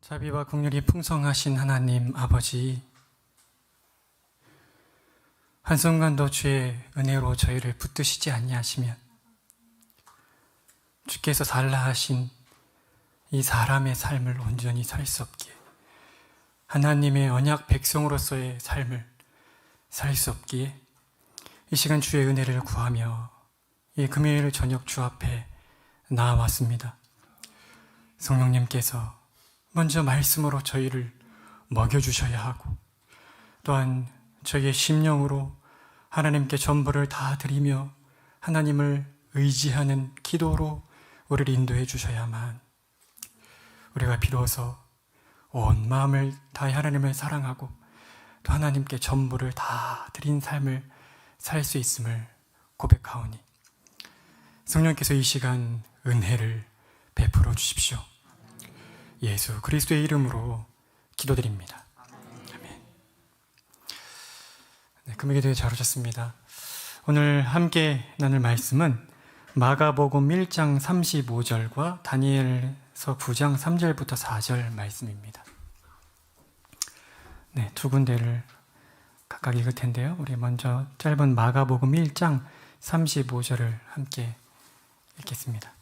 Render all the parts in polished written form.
자비와 긍휼이 풍성하신 하나님 아버지, 한순간도 주의 은혜로 저희를 붙드시지 아니하시면 주께서 살라 하신 이 사람의 삶을 온전히 살 수 없기에, 하나님의 언약 백성으로서의 삶을 살 수 없기에 이 시간 주의 은혜를 구하며 이 금요일 저녁 주 앞에 나아왔습니다. 성령님께서 먼저 말씀으로 저희를 먹여주셔야 하고, 또한 저희의 심령으로 하나님께 전부를 다 드리며 하나님을 의지하는 기도로 우리를 인도해 주셔야만 우리가 비로소 온 마음을 다해 하나님을 사랑하고 또 하나님께 전부를 다 드린 삶을 살 수 있음을 고백하오니, 성령께서 이 시간 은혜를 베풀어 주십시오. 예수 그리스도의 이름으로 기도드립니다. 아멘. 네, 금요일에 잘 오셨습니다. 오늘 함께 나눌 말씀은 마가복음 1장 35절과 다니엘서 9장 3절부터 4절 말씀입니다. 네, 두 군데를 각각 읽을 텐데요. 우리 먼저 짧은 마가복음 1장 35절을 함께 읽겠습니다.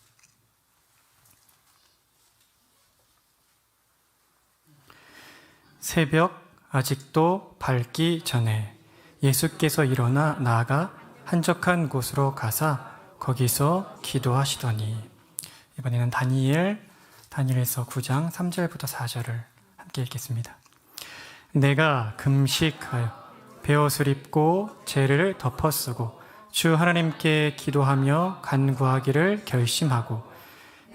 새벽 아직도 밝기 전에 예수께서 일어나 나아가 한적한 곳으로 가사 거기서 기도하시더니, 이번에는 다니엘서 9장 3절부터 4절을 함께 읽겠습니다. 내가 금식하여 베옷을 입고 재를 덮어쓰고 주 하나님께 기도하며 간구하기를 결심하고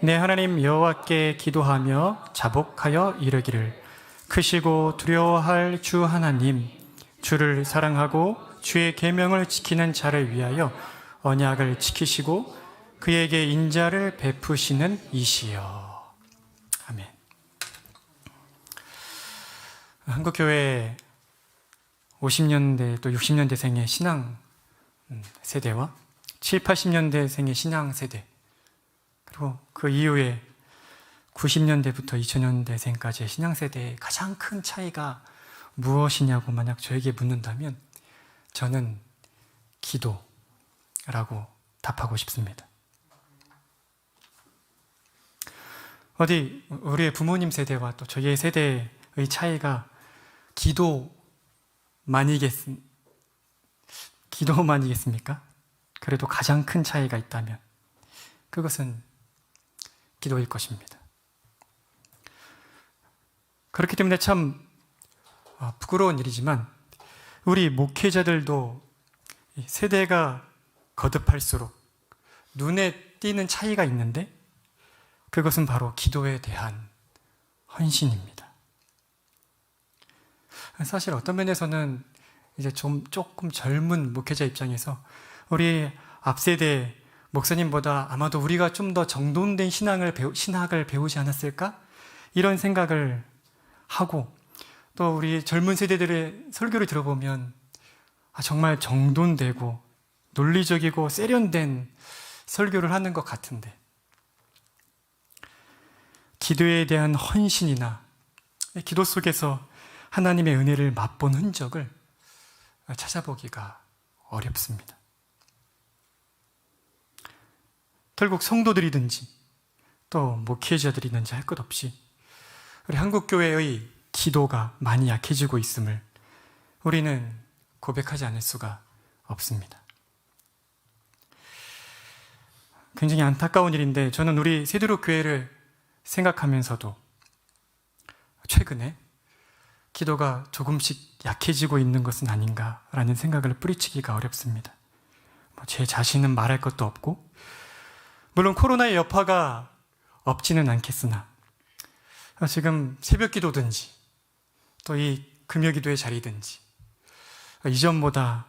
내 하나님 여호와께 기도하며 자복하여 이르기를, 크시고 두려워할 주 하나님, 주를 사랑하고 주의 계명을 지키는 자를 위하여 언약을 지키시고 그에게 인자를 베푸시는 이시여. 아멘. 한국교회 50년대 또 60년대생의 신앙 세대와 7, 80년대생의 신앙 세대, 그리고 그 이후에 90년대부터 2000년대생까지의 신앙 세대의 가장 큰 차이가 무엇이냐고 만약 저에게 묻는다면 저는 기도라고 답하고 싶습니다. 우리의 부모님 세대와 또 저희의 세대의 차이가 기도만이겠습니까? 그래도 가장 큰 차이가 있다면 그것은 기도일 것입니다. 그렇기 때문에 참 부끄러운 일이지만 우리 목회자들도 세대가 거듭할수록 눈에 띄는 차이가 있는데, 그것은 바로 기도에 대한 헌신입니다. 사실 어떤 면에서는 이제 조금 젊은 목회자 입장에서 우리 앞세대 목사님보다 아마도 우리가 좀 더 정돈된 신학을 배우지 않았을까? 이런 생각을 하고, 또 우리 젊은 세대들의 설교를 들어보면 정말 정돈되고 논리적이고 세련된 설교를 하는 것 같은데, 기도에 대한 헌신이나 기도 속에서 하나님의 은혜를 맛본 흔적을 찾아보기가 어렵습니다. 결국 성도들이든지 또 목회자들이든지 할 것 없이 우리 한국교회의 기도가 많이 약해지고 있음을 우리는 고백하지 않을 수가 없습니다. 굉장히 안타까운 일인데, 저는 우리 세드로 교회를 생각하면서도 최근에 기도가 조금씩 약해지고 있는 것은 아닌가라는 생각을 뿌리치기가 어렵습니다. 제 자신은 말할 것도 없고, 물론 코로나의 여파가 없지는 않겠으나 지금 새벽 기도든지 또 이 금요 기도의 자리든지 이전보다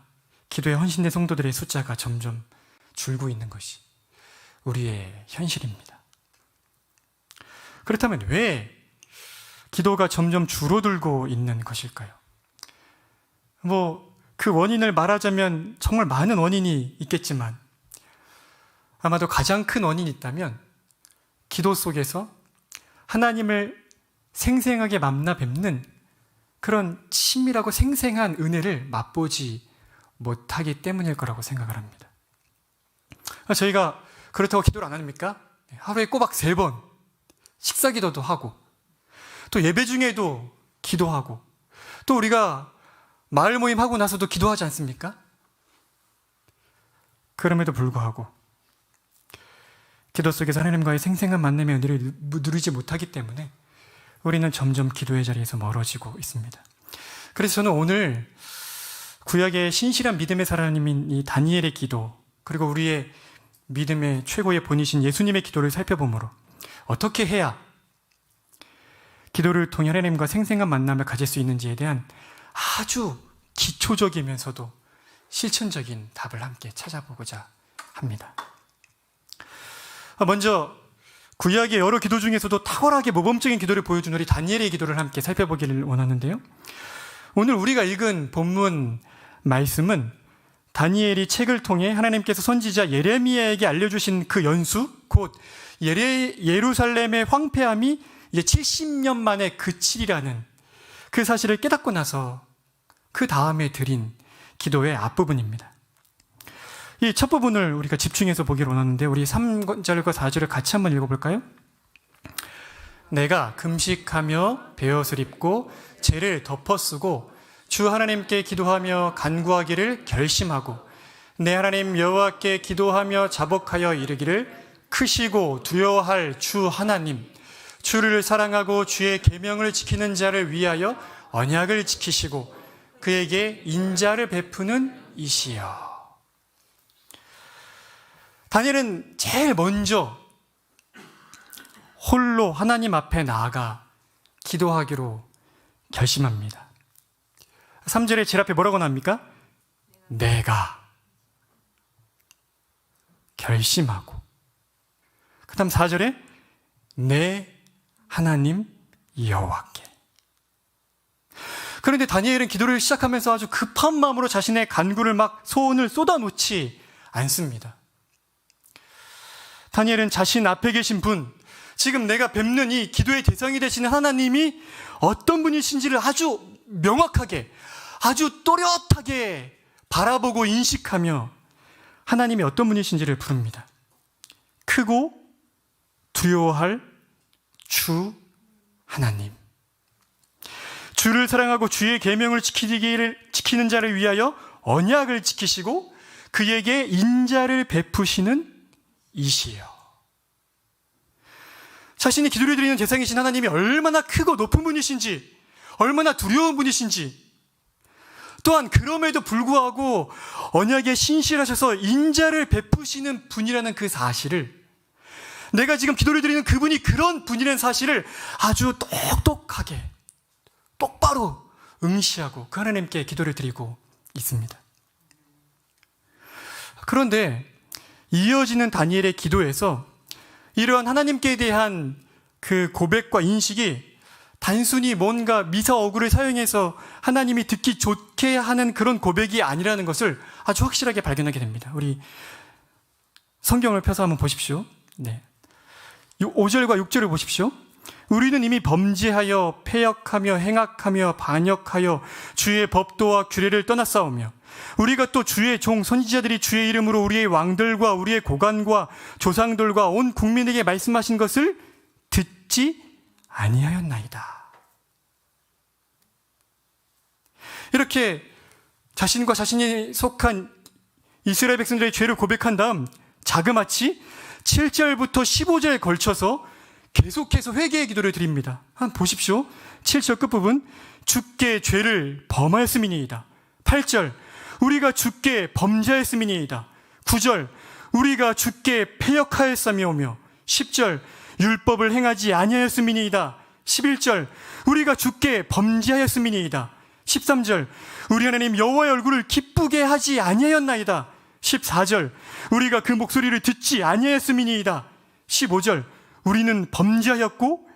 기도에 헌신된 성도들의 숫자가 점점 줄고 있는 것이 우리의 현실입니다. 그렇다면 왜 기도가 점점 줄어들고 있는 것일까요? 그 원인을 말하자면 정말 많은 원인이 있겠지만 아마도 가장 큰 원인이 있다면 기도 속에서 하나님을 생생하게 만나 뵙는 그런 친밀하고 생생한 은혜를 맛보지 못하기 때문일 거라고 생각을 합니다. 저희가 그렇다고 기도를 안 합니까? 하루에 꼬박 3번 식사 기도도 하고, 또 예배 중에도 기도하고, 또 우리가 마을 모임 하고 나서도 기도하지 않습니까? 그럼에도 불구하고 기도 속에서 하나님과의 생생한 만남의 은혜를 누리지 못하기 때문에 우리는 점점 기도의 자리에서 멀어지고 있습니다. 그래서 저는 오늘 구약의 신실한 믿음의 사람인 이 다니엘의 기도, 그리고 우리의 믿음의 최고의 본이신 예수님의 기도를 살펴보므로 어떻게 해야 기도를 통해 하나님과 생생한 만남을 가질 수 있는지에 대한 아주 기초적이면서도 실천적인 답을 함께 찾아보고자 합니다. 먼저 구약의 여러 기도 중에서도 탁월하게 모범적인 기도를 보여준 우리 다니엘의 기도를 함께 살펴보기를 원하는데요. 오늘 우리가 읽은 본문 말씀은 다니엘이 책을 통해 하나님께서 선지자 예레미야에게 알려주신 그 연수, 곧 예루살렘의 황폐함이 이제 70년 만에 그치리라는 그 사실을 깨닫고 나서 그 다음에 드린 기도의 앞부분입니다. 이 첫 부분을 우리가 집중해서 보기를 원하는데, 우리 3절과 4절을 같이 한번 읽어볼까요? 내가 금식하며 베옷을 입고 죄를 덮어쓰고 주 하나님께 기도하며 간구하기를 결심하고 내 하나님 여호와께 기도하며 자복하여 이르기를, 크시고 두려워할 주 하나님, 주를 사랑하고 주의 계명을 지키는 자를 위하여 언약을 지키시고 그에게 인자를 베푸는 이시여. 다니엘은 제일 먼저 홀로 하나님 앞에 나아가 기도하기로 결심합니다. 3절에 제일 앞에 뭐라고 나옵니까? 내가 결심하고, 그 다음 4절에 내 하나님 여호와께. 그런데 다니엘은 기도를 시작하면서 아주 급한 마음으로 자신의 간구를 막 소원을 쏟아놓지 않습니다. 다니엘은 자신 앞에 계신 분, 지금 내가 뵙는 이 기도의 대상이 되시는 하나님이 어떤 분이신지를 아주 명확하게, 아주 또렷하게 바라보고 인식하며 하나님이 어떤 분이신지를 부릅니다. 크고 두려워할 주 하나님, 주를 사랑하고 주의 계명을 지키는 자를 위하여 언약을 지키시고 그에게 인자를 베푸시는 이시여. 자신이 기도를 드리는 대상이신 하나님이 얼마나 크고 높은 분이신지, 얼마나 두려운 분이신지, 또한 그럼에도 불구하고 언약에 신실하셔서 인자를 베푸시는 분이라는 그 사실을, 내가 지금 기도를 드리는 그분이 그런 분이라는 사실을 아주 똑똑하게, 똑바로 응시하고 그 하나님께 기도를 드리고 있습니다. 그런데 이어지는 다니엘의 기도에서 이러한 하나님께 대한 그 고백과 인식이 단순히 뭔가 미사 어구를 사용해서 하나님이 듣기 좋게 하는 그런 고백이 아니라는 것을 아주 확실하게 발견하게 됩니다. 우리 성경을 펴서 한번 보십시오. 네. 5절과 6절을 보십시오. 우리는 이미 범죄하여 패역하며 행악하며 반역하여 주의 법도와 규례를 떠났사오며 우리가 또 주의 종 선지자들이 주의 이름으로 우리의 왕들과 우리의 고관과 조상들과 온 국민에게 말씀하신 것을 듣지 아니하였나이다. 이렇게 자신과 자신이 속한 이스라엘 백성들의 죄를 고백한 다음 자그마치 7절부터 15절에 걸쳐서 계속해서 회개의 기도를 드립니다. 한번 보십시오. 7절 끝부분, 주께 죄를 범하였음이니이다. 8절, 우리가 주께 범죄하였음이니이다. 9절, 우리가 주께 패역하였사며오며 10절, 율법을 행하지 아니하였음이니이다. 11절, 우리가 주께 범죄하였음이니이다. 13절, 우리 하나님 여호와의 얼굴을 기쁘게 하지 아니하였나이다. 14절, 우리가 그 목소리를 듣지 아니하였음이니이다. 15절, 우리는 범죄하였고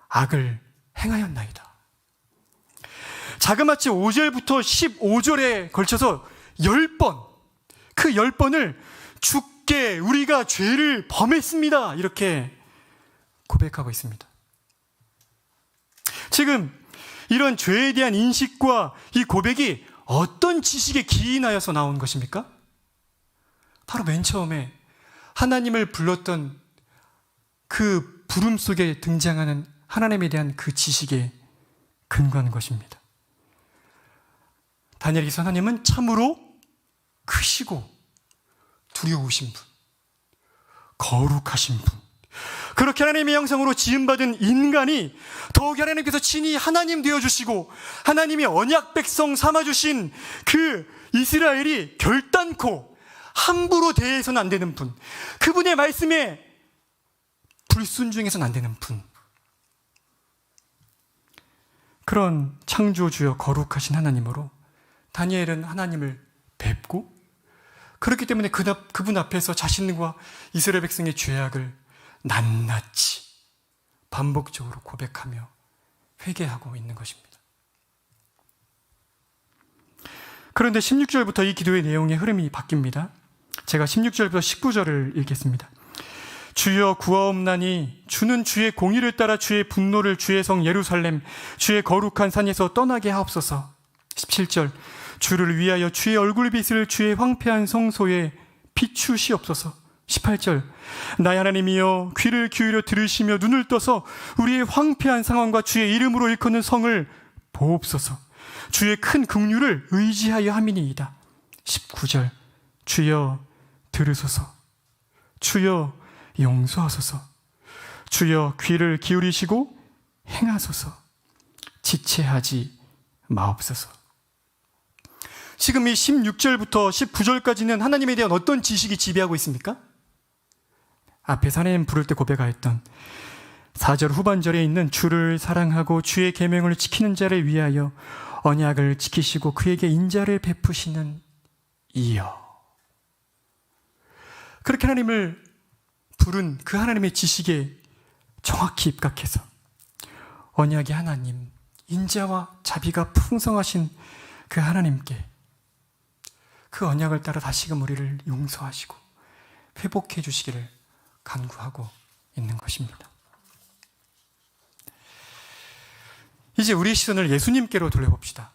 악을 행하였나이다. 자그마치 5절부터 15절에 걸쳐서 10번, 그 10번을 주께 우리가 죄를 범했습니다, 이렇게 고백하고 있습니다. 지금 이런 죄에 대한 인식과 이 고백이 어떤 지식에 기인하여서 나온 것입니까? 바로 맨 처음에 하나님을 불렀던 그 부름 속에 등장하는 하나님에 대한 그 지식에 근거하는 것입니다. 다니엘에서 하나님은 참으로 크시고 두려우신 분, 거룩하신 분, 그렇게 하나님의 형상으로 지음받은 인간이 더욱 하나님께서 친히 하나님 되어주시고 하나님이 언약 백성 삼아주신 그 이스라엘이 결단코 함부로 대해서는 안 되는 분, 그분의 말씀에 불순종해서는 안 되는 분, 그런 창조주여 거룩하신 하나님으로 다니엘은 하나님을 뵙고, 그렇기 때문에 그분 앞에서 자신과 이스라엘 백성의 죄악을 낱낱이 반복적으로 고백하며 회개하고 있는 것입니다. 그런데 16절부터 이 기도의 내용의 흐름이 바뀝니다. 제가 16절부터 19절을 읽겠습니다. 주여 구하옵나니 주는 주의 공의를 따라 주의 분노를 주의 성 예루살렘 주의 거룩한 산에서 떠나게 하옵소서. 17절 주를 위하여 주의 얼굴빛을 주의 황폐한 성소에 비추시옵소서. 18절 나의 하나님이여 귀를 기울여 들으시며 눈을 떠서 우리의 황폐한 상황과 주의 이름으로 일컫는 성을 보옵소서. 주의 큰 긍휼을 의지하여 함이니이다. 19절 주여 들으소서. 주여 용서하소서. 주여 귀를 기울이시고 행하소서. 지체하지 마옵소서. 지금 이 16절부터 19절까지는 하나님에 대한 어떤 지식이 지배하고 있습니까? 앞에서 하나님 부를 때 고백하였던 4절 후반절에 있는 주를 사랑하고 주의 계명을 지키는 자를 위하여 언약을 지키시고 그에게 인자를 베푸시는 이여. 그렇게 하나님을 부른 그 하나님의 지식에 정확히 입각해서 언약의 하나님, 인자와 자비가 풍성하신 그 하나님께 그 언약을 따라 다시금 우리를 용서하시고 회복해 주시기를 간구하고 있는 것입니다. 이제 우리의 시선을 예수님께로 돌려봅시다.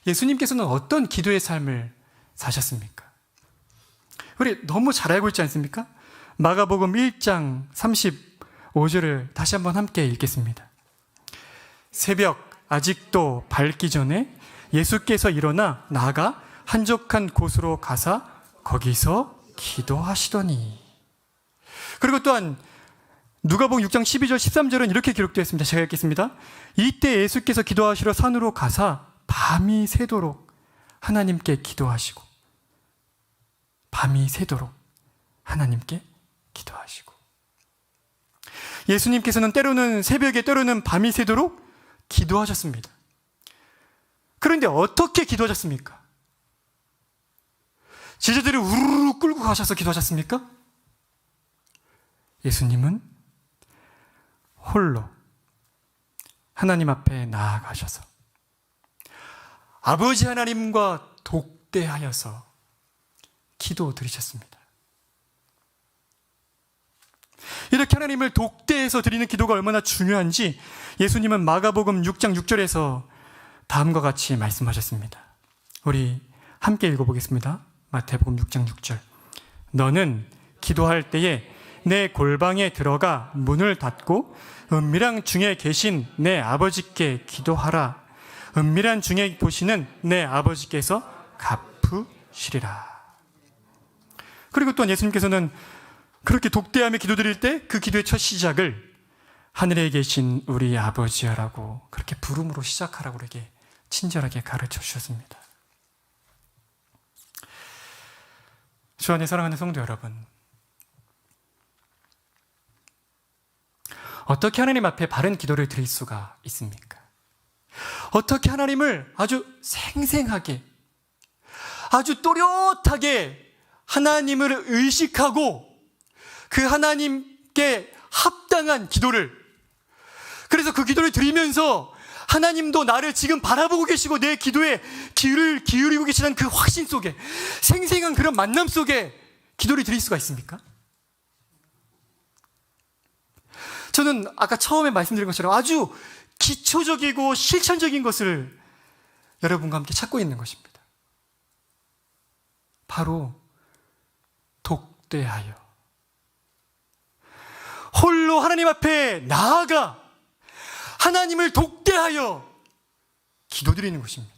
예수님께서는 어떤 기도의 삶을 사셨습니까? 우리 너무 잘 알고 있지 않습니까? 마가복음 1장 35절을 다시 한번 함께 읽겠습니다. 새벽 아직도 밝기 전에 예수께서 일어나 나아가 한적한 곳으로 가사 거기서 기도하시더니. 그리고 또한 누가복음 6장 12절 13절은 이렇게 기록되어 있습니다. 제가 읽겠습니다. 이때 예수께서 기도하시러 산으로 가사 밤이 새도록 하나님께 기도하시고, 밤이 새도록 하나님께 기도하시고. 예수님께서는 때로는 새벽에 때로는 밤이 새도록 기도하셨습니다. 그런데 어떻게 기도하셨습니까? 제자들을 우르르 끌고 가셔서 기도하셨습니까? 예수님은 홀로 하나님 앞에 나아가셔서 아버지 하나님과 독대하여서 기도 드리셨습니다. 이렇게 하나님을 독대해서 드리는 기도가 얼마나 중요한지 예수님은 마가복음 6장 6절에서 다음과 같이 말씀하셨습니다. 우리 함께 읽어보겠습니다. 마태복음 6장 6절. 너는 기도할 때에 내 골방에 들어가 문을 닫고 은밀한 중에 계신 내 아버지께 기도하라. 은밀한 중에 보시는 내 아버지께서 갚으시리라. 그리고 또한 예수님께서는 그렇게 독대하며 기도드릴 때 그 기도의 첫 시작을 하늘에 계신 우리 아버지여라고 그렇게 부름으로 시작하라고 이렇게 친절하게 가르쳐 주셨습니다. 주 안에 사랑하는 성도 여러분, 어떻게 하나님 앞에 바른 기도를 드릴 수가 있습니까? 어떻게 하나님을 아주 생생하게, 아주 또렷하게 하나님을 의식하고 그 하나님께 합당한 기도를, 그래서 그 기도를 드리면서 하나님도 나를 지금 바라보고 계시고 내 기도에 귀를 기울이고 계시는 그 확신 속에, 생생한 그런 만남 속에 기도를 드릴 수가 있습니까? 저는 아까 처음에 말씀드린 것처럼 아주 기초적이고 실천적인 것을 여러분과 함께 찾고 있는 것입니다. 바로 독대하여 홀로 하나님 앞에 나아가 하나님을 독대하여 기도드리는 것입니다.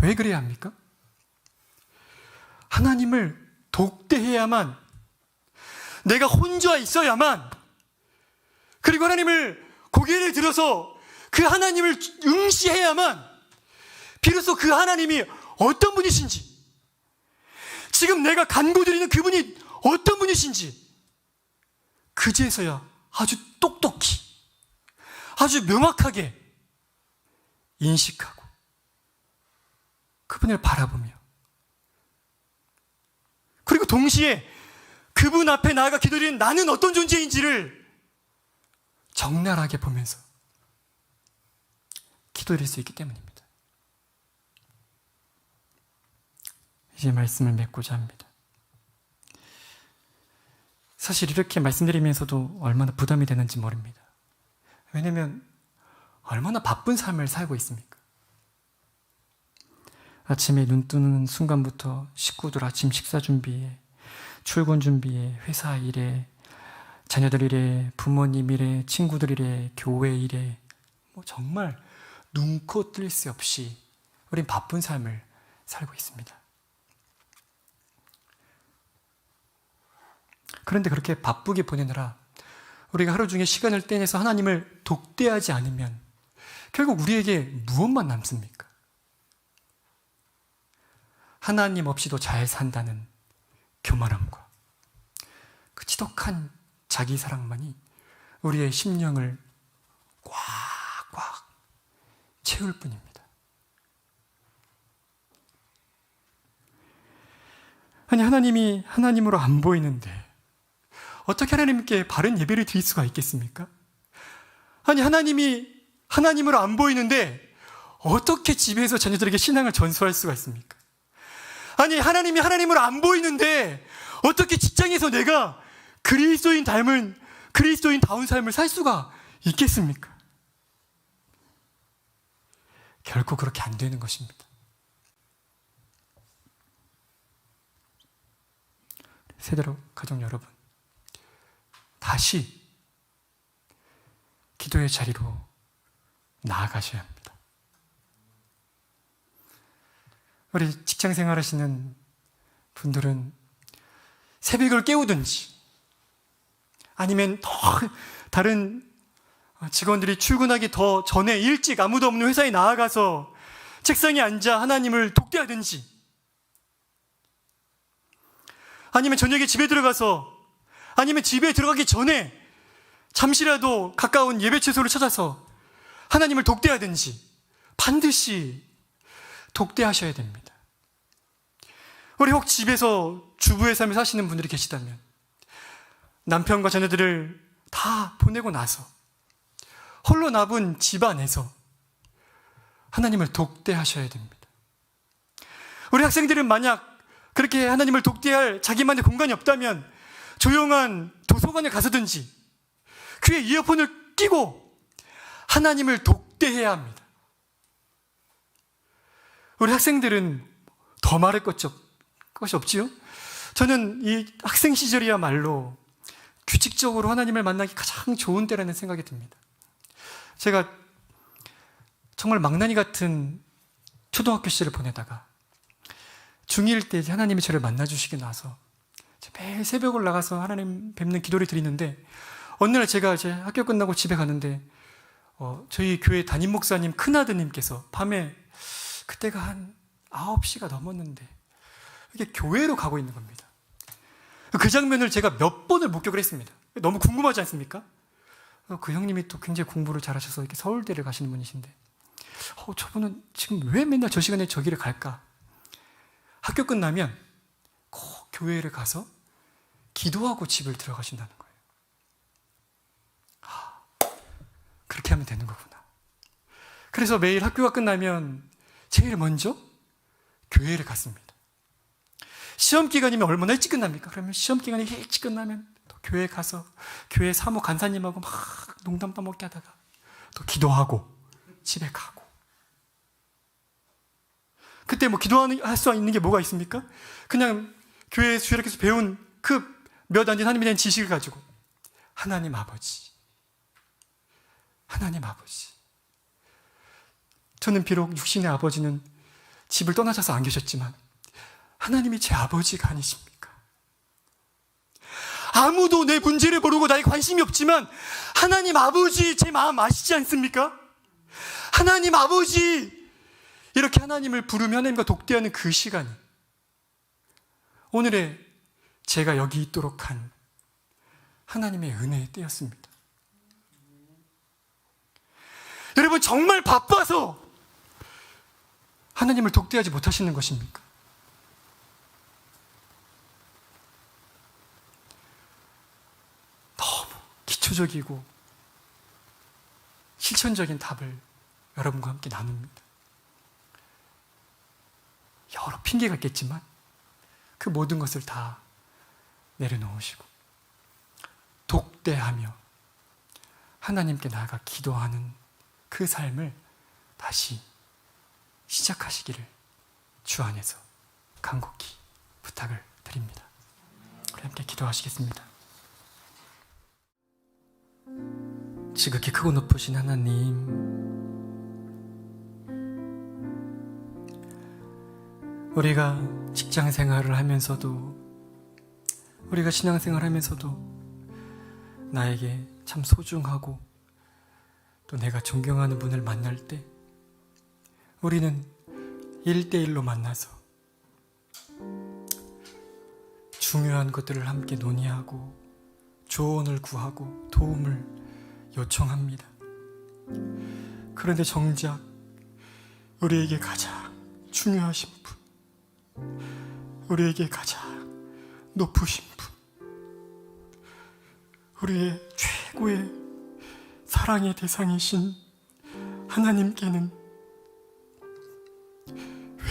왜 그래야 합니까? 하나님을 독대해야만, 내가 혼자 있어야만, 그리고 하나님을 고개를 들어서 그 하나님을 응시해야만 비로소 그 하나님이 어떤 분이신지, 지금 내가 간구드리는 그분이 어떤 분이신지 그제서야 아주 똑똑히, 아주 명확하게 인식하고 그분을 바라보며, 그리고 동시에 그분 앞에 나아가 기도드리는 나는 어떤 존재인지를 적나라하게 보면서 기도드릴 수 있기 때문입니다. 이제 말씀을 맺고자 합니다. 사실 이렇게 말씀드리면서도 얼마나 부담이 되는지 모릅니다. 왜냐하면 얼마나 바쁜 삶을 살고 있습니까? 아침에 눈 뜨는 순간부터 식구들 아침 식사 준비에, 출근 준비에, 회사 일에, 자녀들 일에, 부모님 일에, 친구들 일에, 교회 일에, 정말 눈코 뜰 새 없이 우린 바쁜 삶을 살고 있습니다. 그런데 그렇게 바쁘게 보내느라 우리가 하루 중에 시간을 떼내서 하나님을 독대하지 않으면 결국 우리에게 무엇만 남습니까? 하나님 없이도 잘 산다는 교만함과 그 지독한 자기 사랑만이 우리의 심령을 꽉꽉 채울 뿐입니다. 아니, 하나님이 하나님으로 안 보이는데 어떻게 하나님께 바른 예배를 드릴 수가 있겠습니까? 아니, 하나님이 하나님으로 안 보이는데 어떻게 집에서 자녀들에게 신앙을 전수할 수가 있습니까? 아니, 하나님이 하나님으로 안 보이는데 어떻게 직장에서 내가 그리스도인다운 삶을 살 수가 있겠습니까? 결코 그렇게 안 되는 것입니다. 세대로 가족 여러분, 다시 기도의 자리로 나아가셔야 합니다. 우리 직장 생활하시는 분들은 새벽을 깨우든지 아니면 더 다른 직원들이 출근하기 더 전에 일찍 아무도 없는 회사에 나아가서 책상에 앉아 하나님을 독대하든지, 아니면 저녁에 집에 들어가서, 아니면 집에 들어가기 전에 잠시라도 가까운 예배 취소를 찾아서 하나님을 독대하든지 반드시 독대하셔야 됩니다. 우리 혹 집에서 주부의 삶을 사시는 분들이 계시다면 남편과 자녀들을 다 보내고 나서 홀로 남은 집 안에서 하나님을 독대하셔야 됩니다. 우리 학생들은 만약 그렇게 하나님을 독대할 자기만의 공간이 없다면 조용한 도서관에 가서든지 귀에 이어폰을 끼고 하나님을 독대해야 합니다. 우리 학생들은 더 말할 것이 없지요? 저는 이 학생 시절이야말로 규칙적으로 하나님을 만나기 가장 좋은 때라는 생각이 듭니다. 제가 정말 망나니 같은 초등학교 시절을 보내다가 중2일 때 하나님이 저를 만나주시고 나서 매일 새벽을 나가서 하나님 뵙는 기도를 드리는데, 어느 날 제가 이제 학교 끝나고 집에 가는데 저희 교회 담임 목사님 큰아드님께서 밤에, 그때가 한 9시가 넘었는데 이렇게 교회로 가고 있는 겁니다. 그 장면을 제가 몇 번을 목격을 했습니다. 너무 궁금하지 않습니까? 그 형님이 또 굉장히 공부를 잘하셔서 이렇게 서울대를 가시는 분이신데 저분은 지금 왜 맨날 저 시간에 저기를 갈까? 학교 끝나면 꼭 교회를 가서 기도하고 집을 들어가신다는 거예요. 그렇게 하면 되는 거구나. 그래서 매일 학교가 끝나면 제일 먼저 교회를 갔습니다. 시험 기간이면 얼마나 일찍 끝납니까? 그러면 시험 기간이 일찍 끝나면 또 교회 가서 교회 사모 간사님하고 막 농담 떠먹게 하다가 또 기도하고 집에 가고. 그때 뭐 할 수 있는 게 뭐가 있습니까? 그냥 교회에서 주일학교에서 배운 그 몇 안 된 하나님에 대한 지식을 가지고 하나님 아버지, 하나님 아버지. 저는 비록 육신의 아버지는 집을 떠나셔서 안 계셨지만 하나님이 제 아버지가 아니십니까? 아무도 내 문제를 모르고 나에 관심이 없지만 하나님 아버지 제 마음 아시지 않습니까? 하나님 아버지, 이렇게 하나님을 부르며 하나님과 독대하는 그 시간이 오늘의 제가 여기 있도록 한 하나님의 은혜의 때였습니다. 여러분, 정말 바빠서 하나님을 독대하지 못하시는 것입니까? 너무 기초적이고 실천적인 답을 여러분과 함께 나눕니다. 여러 핑계가 있겠지만 그 모든 것을 다 내려놓으시고 독대하며 하나님께 나아가 기도하는 그 삶을 다시 시작하시기를 주 안에서 간곡히 부탁을 드립니다. 우리 함께 기도하시겠습니다. 지극히 크고 높으신 하나님, 우리가 직장 생활을 하면서도, 우리가 신앙생활을 하면서도 나에게 참 소중하고 또 내가 존경하는 분을 만날 때 우리는 1대1로 만나서 중요한 것들을 함께 논의하고 조언을 구하고 도움을 요청합니다. 그런데 정작 우리에게 가장 중요하신 분, 우리에게 가장 높으신 분, 우리의 최고의 사랑의 대상이신 하나님께는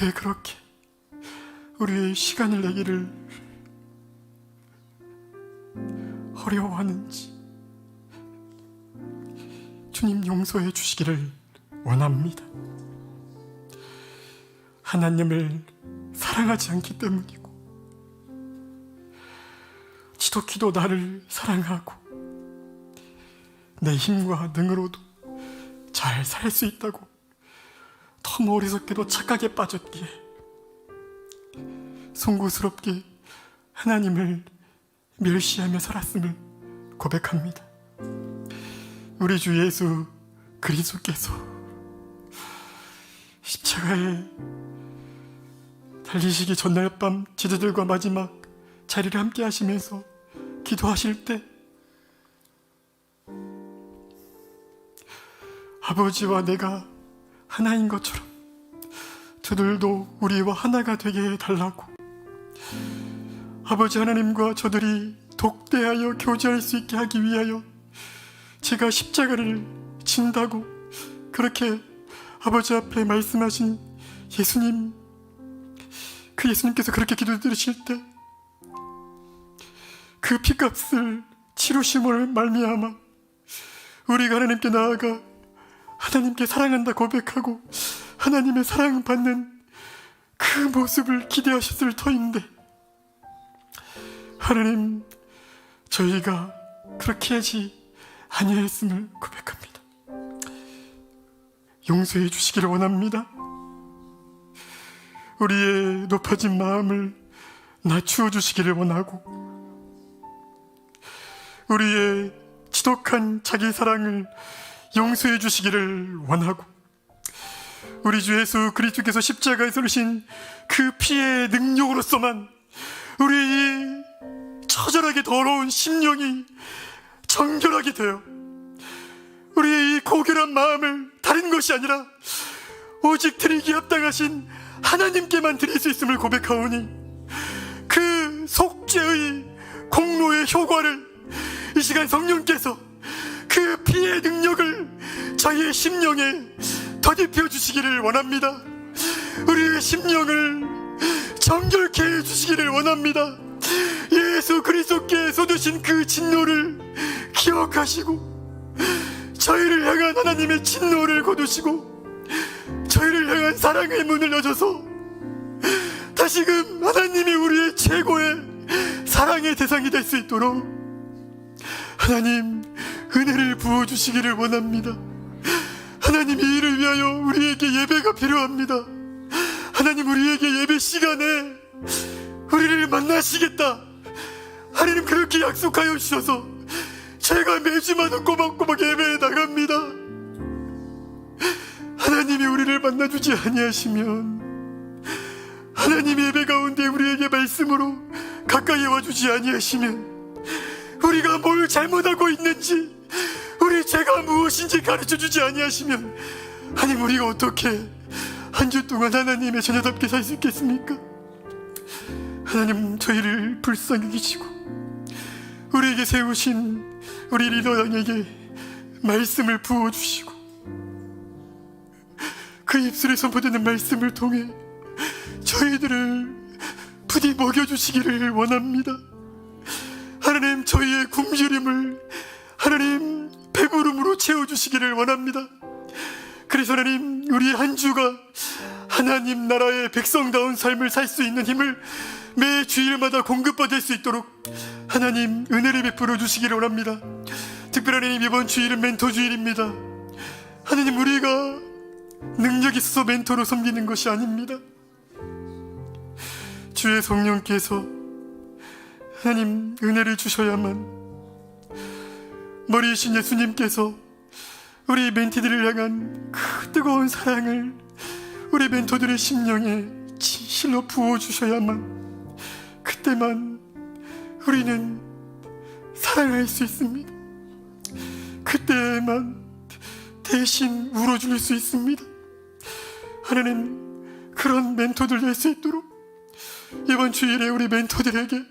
왜 그렇게 우리의 시간을 내기를 어려워하는지 주님 용서해 주시기를 원합니다. 하나님을 사랑하지 않기 때문이고 지독히도 나를 사랑하고 내 힘과 능으로도 잘 살 수 있다고 너무 어리석게도 착각에 빠졌기에 송구스럽게 하나님을 멸시하며 살았음을 고백합니다. 우리 주 예수 그리스도께서 십자가에 달리시기 전날 밤 제자들과 마지막 자리를 함께 하시면서 기도하실 때 아버지와 내가 하나인 것처럼 저들도 우리와 하나가 되게 해달라고, 아버지 하나님과 저들이 독대하여 교제할 수 있게 하기 위하여 제가 십자가를 진다고 그렇게 아버지 앞에 말씀하신 예수님, 그 예수님께서 그렇게 기도드리실 때 그 피값을 치루심을 말미암아 우리가 하나님께 나아가 하나님께 사랑한다 고백하고 하나님의 사랑받는 그 모습을 기대하셨을 터인데, 하나님, 저희가 그렇게 하지 아니했음을 고백합니다. 용서해 주시기를 원합니다. 우리의 높아진 마음을 낮추어 주시기를 원하고, 우리의 지독한 자기 사랑을 용서해 주시기를 원하고, 우리 주 예수 그리스도께서 십자가에 쏘신 그 피의 능력으로서만 우리의 처절하게 더러운 심령이 정결하게 되어 우리의 이 고결한 마음을 다른 것이 아니라 오직 드리기 합당하신 하나님께만 드릴 수 있음을 고백하오니, 그 속죄의 공로의 효과를 이 시간 성령께서 그 피의 능력을 저희의 심령에 더입혀 주시기를 원합니다. 우리의 심령을 정결케 해주시기를 원합니다. 예수 그리스도께 쏟으신 그 진노를 기억하시고 저희를 향한 하나님의 진노를 거두시고 저희를 향한 사랑의 문을 여셔서 다시금 하나님이 우리의 최고의 사랑의 대상이 될 수 있도록 하나님 은혜를 부어주시기를 원합니다. 하나님, 이 일을 위하여 우리에게 예배가 필요합니다. 하나님, 우리에게 예배 시간에 우리를 만나시겠다 하나님 그렇게 약속하여 주셔서 제가 매주마다 꼬박꼬박 예배에 나갑니다. 하나님이 우리를 만나주지 아니하시면, 하나님의 예배 가운데 우리에게 말씀으로 가까이 와주지 아니하시면, 우리가 뭘 잘못하고 있는지, 우리 죄가 무엇인지 가르쳐주지 아니하시면, 하나님 우리가 어떻게 한 주 동안 하나님의 자녀답게 살 수 있겠습니까? 하나님, 저희를 불쌍히 여기시고 우리에게 세우신 우리 리더양에게 말씀을 부어주시고 그 입술에 선포되는 말씀을 통해 저희들을 부디 먹여주시기를 원합니다. 하나님, 저희의 굶주림을 하나님 배부름으로 채워주시기를 원합니다. 그래서 하나님, 우리 한 주가 하나님 나라의 백성다운 삶을 살 수 있는 힘을 매 주일마다 공급받을 수 있도록 하나님 은혜를 베풀어 주시기를 원합니다. 특별히 하나님, 이번 주일은 멘토 주일입니다. 하나님, 우리가 능력 있어서 멘토로 섬기는 것이 아닙니다. 주의 성령께서 하나님 은혜를 주셔야만, 머리이신 예수님께서 우리 멘티들을 향한 그 뜨거운 사랑을 우리 멘토들의 심령에 진실로 부어주셔야만, 그때만 우리는 사랑할 수 있습니다. 그때만 대신 울어줄 수 있습니다. 하나님, 그런 멘토들 될 수 있도록 이번 주일에 우리 멘토들에게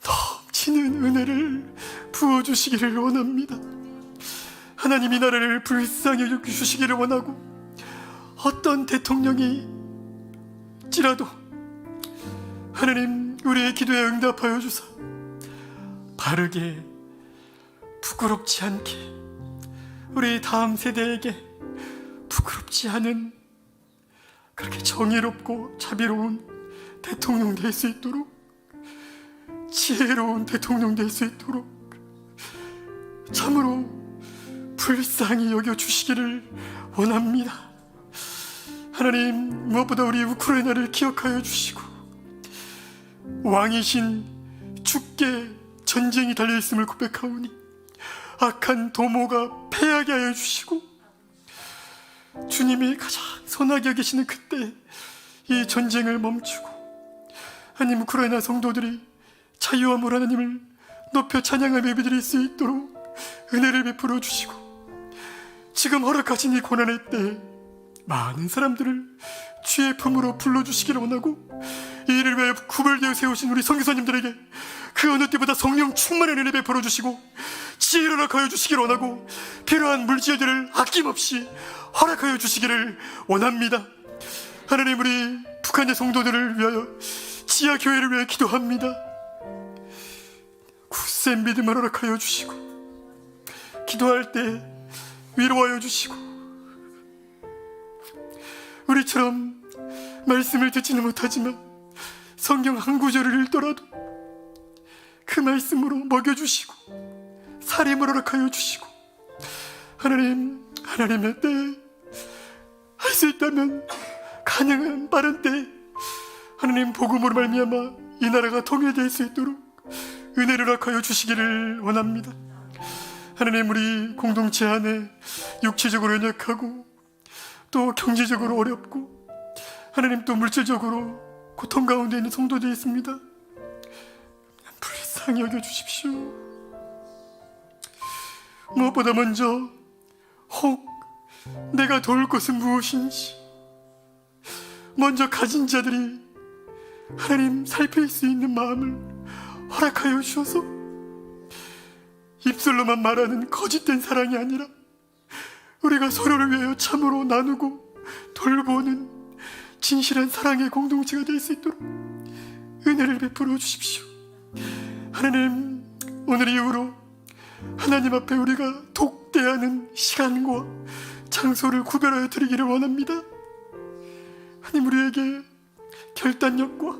넘치는 은혜를 부어주시기를 원합니다. 하나님, 이 나라를 불쌍히 여겨주시기를 원하고, 어떤 대통령이 찌라도 하나님 우리의 기도에 응답하여 주사 바르게 부끄럽지 않게 우리 다음 세대에게 부끄럽지 않은 그렇게 정의롭고 자비로운 대통령 될 수 있도록, 지혜로운 대통령 될 수 있도록 참으로 불쌍히 여겨주시기를 원합니다. 하나님, 무엇보다 우리 우크라이나를 기억하여 주시고, 왕이신 주께 전쟁이 달려있음을 고백하오니 악한 도모가 패하게 하여 주시고, 주님이 가장 선하게 여기시는 그때 이 전쟁을 멈추고 하나님, 우크라이나 성도들이 자유함으로 하나님을 높여 찬양하며 예배드릴 수 있도록 은혜를 베풀어 주시고, 지금 허락하신 이 고난의 때에 많은 사람들을 주의 품으로 불러주시기를 원하고, 이 일을 위해 구별되어 세우신 우리 선교사님들에게 그 어느 때보다 성령 충만한 은혜 베풀어 주시고 지혜를 허락하여 주시기를 원하고, 필요한 물질들을 아낌없이 허락하여 주시기를 원합니다. 하나님, 우리 북한의 성도들을 위하여, 지하 교회를 위해 기도합니다. 굳센 믿음을 허락하여 주시고, 기도할 때 위로하여 주시고, 우리처럼 말씀을 듣지는 못하지만 성경 한 구절을 읽더라도 그 말씀으로 먹여주시고 살림을 허락하여 주시고, 하나님, 하나님의 때에 할 수 있다면 가능한 빠른 때에 하나님 복음으로 말미암아 이 나라가 통일될 수 있도록 은혜를 허락하여 주시기를 원합니다. 하나님, 우리 공동체 안에 육체적으로 연약하고 또 경제적으로 어렵고 하나님 또 물질적으로 고통 가운데 있는 성도들이 있습니다. 불쌍히 여겨주십시오. 무엇보다 먼저 혹 내가 도울 것은 무엇인지 먼저 가진 자들이 하나님 살필 수 있는 마음을 허락하여 주셔서 입술로만 말하는 거짓된 사랑이 아니라 우리가 서로를 위하여 참으로 나누고 돌보는 진실한 사랑의 공동체가 될 수 있도록 은혜를 베풀어 주십시오. 하나님, 오늘 이후로 하나님 앞에 우리가 독대하는 시간과 장소를 구별하여 드리기를 원합니다. 하나님, 우리에게 결단력과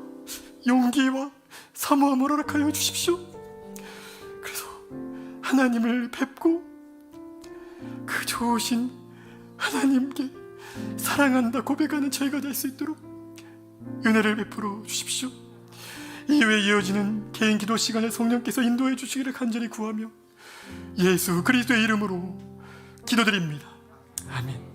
용기와 사모함을 허락하여 주십시오. 그래서 하나님을 뵙고 그 좋으신 하나님께 사랑한다 고백하는 저희가 될 수 있도록 은혜를 베풀어 주십시오. 이후에 이어지는 개인 기도 시간에 성령께서 인도해 주시기를 간절히 구하며 예수 그리스도의 이름으로 기도드립니다. 아멘.